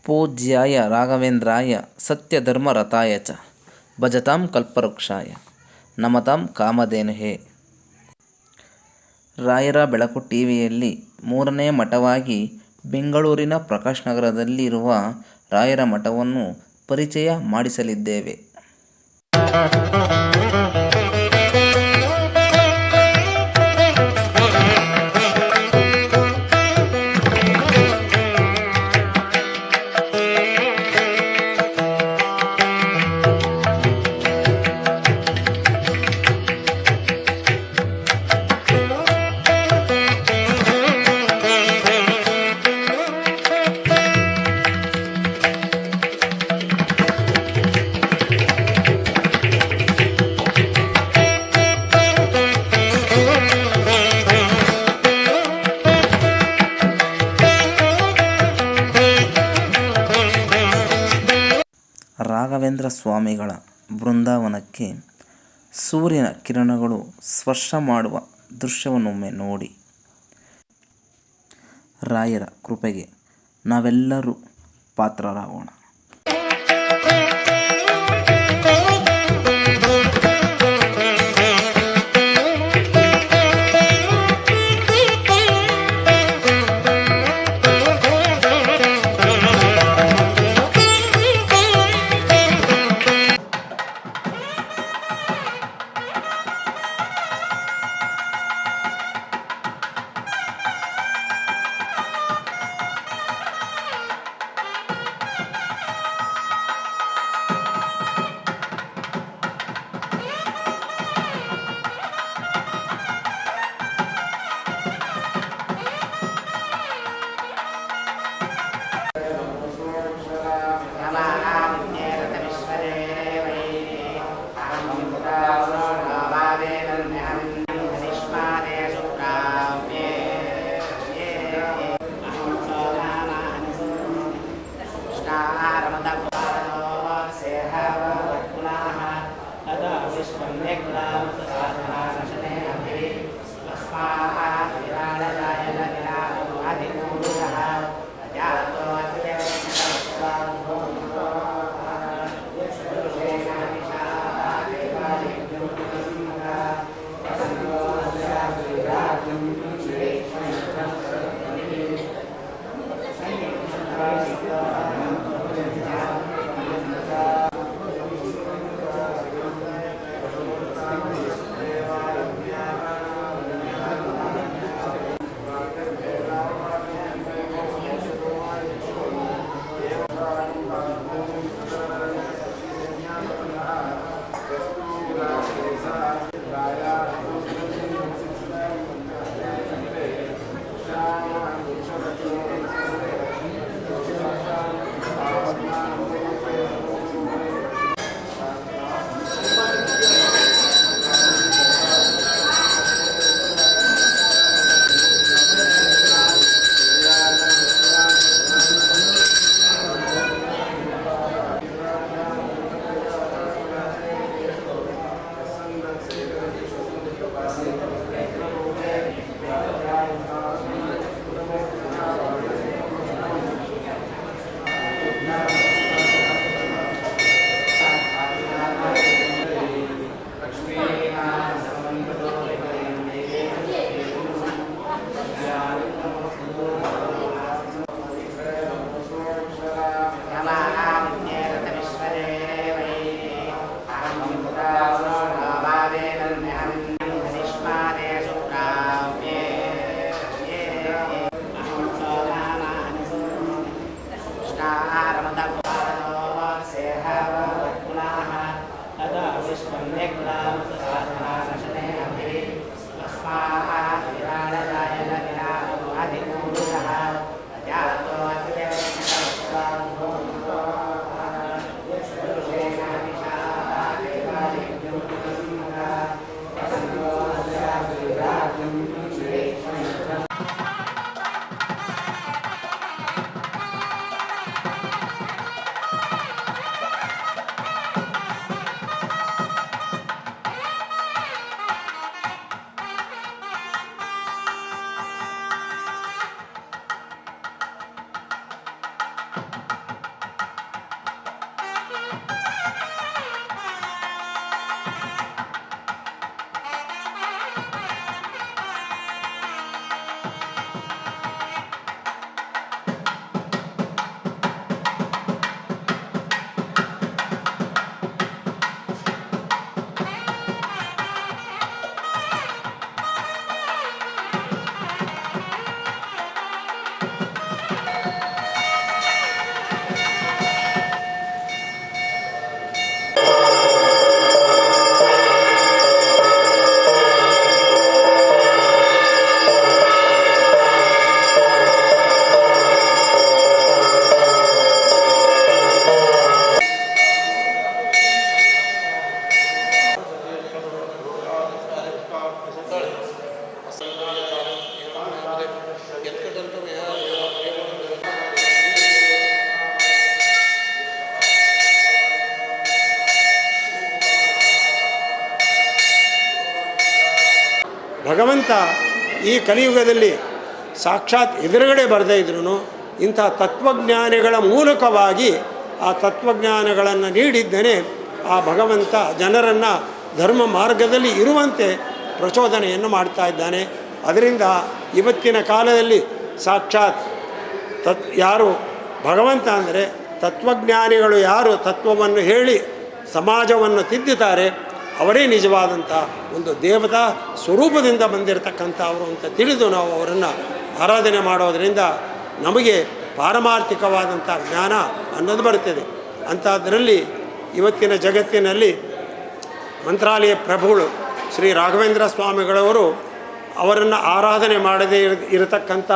ಪೂಜ್ಯಾಯ ರಾಘವೇಂದ್ರಾಯ ಸತ್ಯಧರ್ಮರತಾಯ ಚ ಭಜತಾಂ ಕಲ್ಪವೃಕ್ಷಾಯ ನಮತಾಂ ಕಾಮಧೇನುಹೇ. ರಾಯರ ಬೆಳಕು ಟಿವಿಯಲ್ಲಿ ಮೂರನೇ ಮಠವಾಗಿ ಬೆಂಗಳೂರಿನ ಪ್ರಕಾಶ್ ನಗರದಲ್ಲಿರುವ ರಾಯರ ಮಠವನ್ನು ಪರಿಚಯ ಮಾಡಿಸಲಿದ್ದೇವೆ. ರಾಘವೇಂದ್ರ ಸ್ವಾಮಿಗಳ ಬೃಂದಾವನಕ್ಕೆ ಸೂರ್ಯನ ಕಿರಣಗಳು ಸ್ಪರ್ಶ ಮಾಡುವ ದೃಶ್ಯವನ್ನೊಮ್ಮೆ ನೋಡಿ. ರಾಯರ ಕೃಪೆಗೆ ನಾವೆಲ್ಲರೂ ಪಾತ್ರರಾಗೋಣ. ಭಗವಂತ ಈ ಕಲಿಯುಗದಲ್ಲಿ ಸಾಕ್ಷಾತ್ ಎದುರುಗಡೆ ಬರದೇ ಇದ್ರೂ ಇಂಥ ತತ್ವಜ್ಞಾನಿಗಳ ಮೂಲಕವಾಗಿ ಆ ತತ್ವಜ್ಞಾನಗಳನ್ನು ನೀಡಿದ್ದೇನೆ ಆ ಭಗವಂತ ಜನರನ್ನು ಧರ್ಮ ಮಾರ್ಗದಲ್ಲಿ ಇರುವಂತೆ ಪ್ರಚೋದನೆಯನ್ನು ಮಾಡ್ತಾ ಇದ್ದಾನೆ. ಅದರಿಂದ ಇವತ್ತಿನ ಕಾಲದಲ್ಲಿ ಸಾಕ್ಷಾತ್ ಯಾರು ಭಗವಂತ ಅಂದರೆ ತತ್ವಜ್ಞಾನಿಗಳು ಯಾರು ತತ್ವವನ್ನು ಹೇಳಿ ಸಮಾಜವನ್ನು ತಿದ್ದುತ್ತಾರೆ ಅವರೇ ನಿಜವಾದಂಥ ಒಂದು ದೇವತಾ ಸ್ವರೂಪದಿಂದ ಬಂದಿರತಕ್ಕಂಥವರು ಅಂತ ತಿಳಿದು ನಾವು ಅವರನ್ನು ಆರಾಧನೆ ಮಾಡೋದರಿಂದ ನಮಗೆ ಪಾರಮಾರ್ಥಿಕವಾದಂಥ ಜ್ಞಾನ ಅನ್ನೋದು ಬರುತ್ತದೆ. ಅಂಥದ್ರಲ್ಲಿ ಇವತ್ತಿನ ಜಗತ್ತಿನಲ್ಲಿ ಮಂತ್ರಾಲಯ ಪ್ರಭುಗಳು ಶ್ರೀ ರಾಘವೇಂದ್ರ ಸ್ವಾಮಿಗಳವರು ಅವರನ್ನು ಆರಾಧನೆ ಮಾಡದೇ ಇರತಕ್ಕಂಥ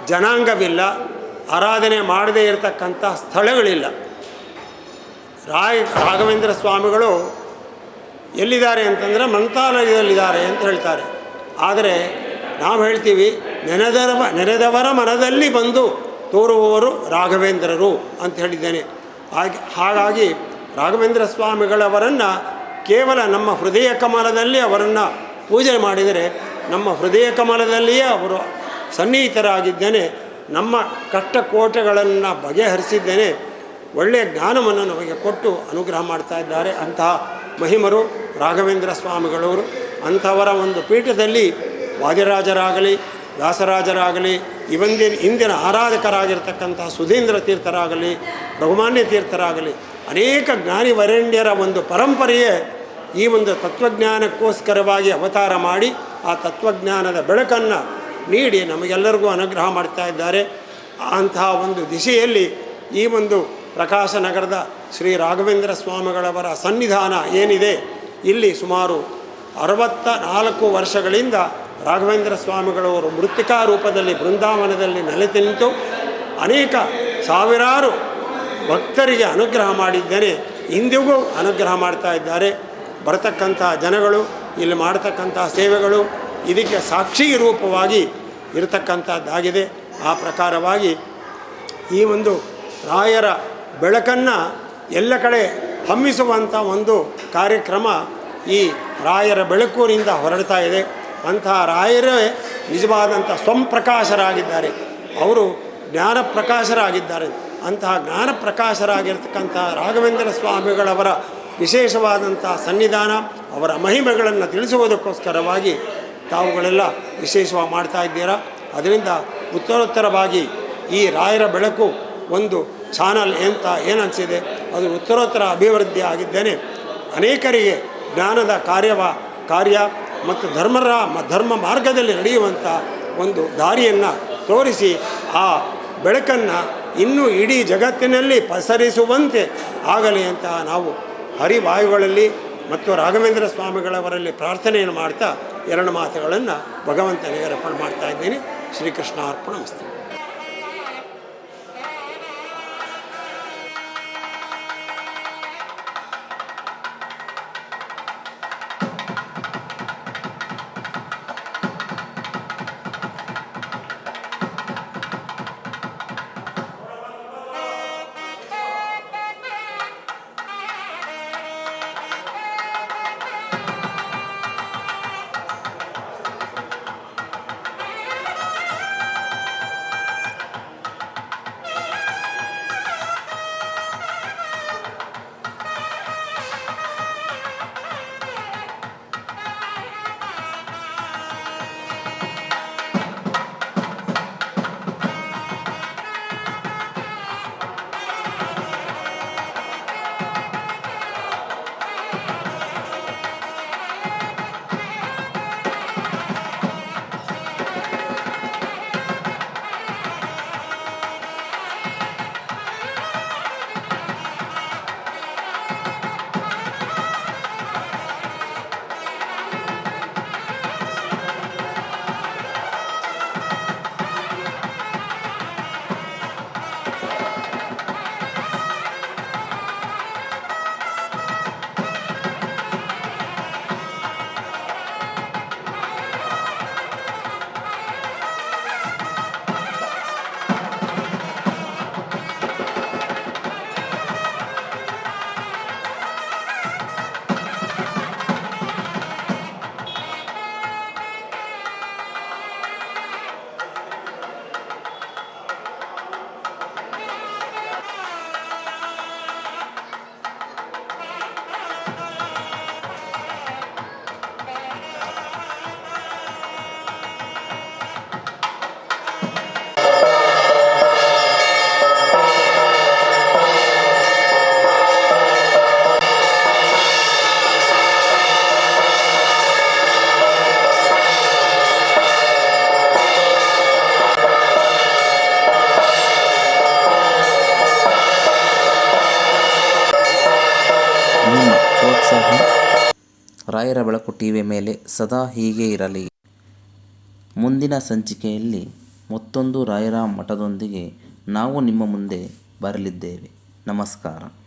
ಜನಾಂಗವಿಲ್ಲ, ಆರಾಧನೆ ಮಾಡದೇ ಇರತಕ್ಕಂಥ ಸ್ಥಳಗಳಿಲ್ಲ. ರಾಘವೇಂದ್ರ ಸ್ವಾಮಿಗಳು ಎಲ್ಲಿದ್ದಾರೆ ಅಂತಂದರೆ ಮಂತ್ರಾಲಯದಲ್ಲಿದ್ದಾರೆ ಅಂತ ಹೇಳ್ತಾರೆ. ಆದರೆ ನಾವು ಹೇಳ್ತೀವಿ ನೆನೆದವರ ಮನದಲ್ಲಿ ಬಂದು ತೋರುವವರು ರಾಘವೇಂದ್ರರು ಅಂತ ಹೇಳಿದ್ದೇನೆ. ಹಾಗಾಗಿ ರಾಘವೇಂದ್ರ ಸ್ವಾಮಿಗಳವರನ್ನು ಕೇವಲ ನಮ್ಮ ಹೃದಯ ಕಮಲದಲ್ಲಿ ಅವರನ್ನು ಪೂಜೆ ಮಾಡಿದರೆ ನಮ್ಮ ಹೃದಯ ಕಮಲದಲ್ಲಿಯೇ ಅವರು ಸನ್ನಿಹಿತರಾಗಿದ್ದೇನೆ, ನಮ್ಮ ಕಷ್ಟ ಕೋಟೆಗಳನ್ನು ಬಗೆಹರಿಸಿದ್ದೇನೆ, ಒಳ್ಳೆಯ ಜ್ಞಾನವನ್ನು ನಮಗೆ ಕೊಟ್ಟು ಅನುಗ್ರಹ ಮಾಡ್ತಾ ಇದ್ದಾರೆ. ಅಂತಹ ಮಹಿಮರು ರಾಘವೇಂದ್ರ ಸ್ವಾಮಿಗಳವರು. ಅಂಥವರ ಒಂದು ಪೀಠದಲ್ಲಿ ವಾದಿರಾಜರಾಗಲಿ ವ್ಯಾಸರಾಜರಾಗಲಿ ಇಂದಿನ ಆರಾಧಕರಾಗಿರ್ತಕ್ಕಂಥ ಸುಧೀಂದ್ರ ತೀರ್ಥರಾಗಲಿ ರಘುಮಾನ್ಯ ತೀರ್ಥರಾಗಲಿ ಅನೇಕ ಜ್ಞಾನಿ ವರೇಣ್ಯರ ಒಂದು ಪರಂಪರೆಯೇ ಈ ಒಂದು ತತ್ವಜ್ಞಾನಕ್ಕೋಸ್ಕರವಾಗಿ ಅವತಾರ ಮಾಡಿ ಆ ತತ್ವಜ್ಞಾನದ ಬೆಳಕನ್ನು ನೀಡಿ ನಮಗೆಲ್ಲರಿಗೂ ಅನುಗ್ರಹ ಮಾಡ್ತಾ ಇದ್ದಾರೆ. ಅಂತಹ ಒಂದು ದಿಶೆಯಲ್ಲಿ ಈ ಒಂದು ಪ್ರಕಾಶ ನಗರದ ಶ್ರೀ ರಾಘವೇಂದ್ರ ಸ್ವಾಮಿಗಳವರ ಸನ್ನಿಧಾನ ಏನಿದೆ, ಇಲ್ಲಿ ಸುಮಾರು 64 ವರ್ಷಗಳಿಂದ ರಾಘವೇಂದ್ರ ಸ್ವಾಮಿಗಳವರು ಮೃತ್ತಿಕಾ ರೂಪದಲ್ಲಿ ಬೃಂದಾವನದಲ್ಲಿ ನೆಲೆತು ನಿಂತು ಅನೇಕ ಸಾವಿರಾರು ಭಕ್ತರಿಗೆ ಅನುಗ್ರಹ ಮಾಡಿದ್ದೇನೆ, ಇಂದಿಗೂ ಅನುಗ್ರಹ ಮಾಡ್ತಾ ಇದ್ದಾರೆ. ಬರತಕ್ಕಂಥ ಜನಗಳು ಇಲ್ಲಿ ಮಾಡತಕ್ಕಂಥ ಸೇವೆಗಳು ಇದಕ್ಕೆ ಸಾಕ್ಷಿ ರೂಪವಾಗಿ ಇರತಕ್ಕಂಥದ್ದಾಗಿದೆ. ಆ ಪ್ರಕಾರವಾಗಿ ಈ ಒಂದು ರಾಯರ ಬೆಳಕನ್ನು ಎಲ್ಲ ಕಡೆ ಹಮ್ಮಿಸುವಂಥ ಒಂದು ಕಾರ್ಯಕ್ರಮ ಈ ರಾಯರ ಬೆಳಕೂರಿಂದ ಹೊರಡ್ತಾ ಇದೆ. ಅಂತಹ ರಾಯರೇ ನಿಜವಾದಂಥ ಸ್ವಂಪ್ರಕಾಶರಾಗಿದ್ದಾರೆ, ಅವರು ಜ್ಞಾನ ಪ್ರಕಾಶರಾಗಿದ್ದಾರೆ. ಅಂತಹ ಜ್ಞಾನ ಪ್ರಕಾಶರಾಗಿರ್ತಕ್ಕಂಥ ರಾಘವೇಂದ್ರ ಸ್ವಾಮಿಗಳವರ ವಿಶೇಷವಾದಂಥ ಸನ್ನಿಧಾನ, ಅವರ ಮಹಿಮೆಗಳನ್ನು ತಿಳಿಸುವುದಕ್ಕೋಸ್ಕರವಾಗಿ ತಾವುಗಳೆಲ್ಲ ವಿಶೇಷವಾಗಿ ಮಾಡ್ತಾ ಇದ್ದೀರಾ. ಅದರಿಂದ ಉತ್ತರೋತ್ತರವಾಗಿ ಈ ರಾಯರ ಬೆಳಕು ಒಂದು ಚಾನಲ್ ಏನನ್ಸಿದೆ ಅದು ಉತ್ತರೋತ್ತರ ಅಭಿವೃದ್ಧಿ ಆಗಿದ್ದೇನೆ. ಅನೇಕರಿಗೆ ಜ್ಞಾನದ ಕಾರ್ಯ ಮತ್ತು ಧರ್ಮ ಮಾರ್ಗದಲ್ಲಿ ನಡೆಯುವಂಥ ಒಂದು ದಾರಿಯನ್ನು ತೋರಿಸಿ ಆ ಬೆಳಕನ್ನು ಇನ್ನೂ ಇಡೀ ಜಗತ್ತಿನಲ್ಲಿ ಪಸರಿಸುವಂತೆ ಆಗಲಿ ಅಂತ ನಾವು ಹರಿವಾಯುಗಳಲ್ಲಿ ಮತ್ತು ರಾಘವೇಂದ್ರ ಸ್ವಾಮಿಗಳವರಲ್ಲಿ ಪ್ರಾರ್ಥನೆಯನ್ನು ಮಾಡ್ತಾ ಎರಡು ಮಾತುಗಳನ್ನು ಭಗವಂತನಿಗೆ ಅರ್ಪಣೆ ಮಾಡ್ತಾ ಇದ್ದೀನಿ. ಶ್ರೀಕೃಷ್ಣ ಅರ್ಪಣಮಸ್ತು. ಪ್ರೋತ್ಸಾಹ ರಾಯರ ಬೆಳಕು ಟಿವಿ ಮೇಲೆ ಸದಾ ಹೀಗೆ ಇರಲಿ. ಮುಂದಿನ ಸಂಚಿಕೆಯಲ್ಲಿ ಮತ್ತೊಂದು ರಾಯರ ಮಠದೊಂದಿಗೆ ನಾವು ನಿಮ್ಮ ಮುಂದೆ ಬರಲಿದ್ದೇವೆ. ನಮಸ್ಕಾರ.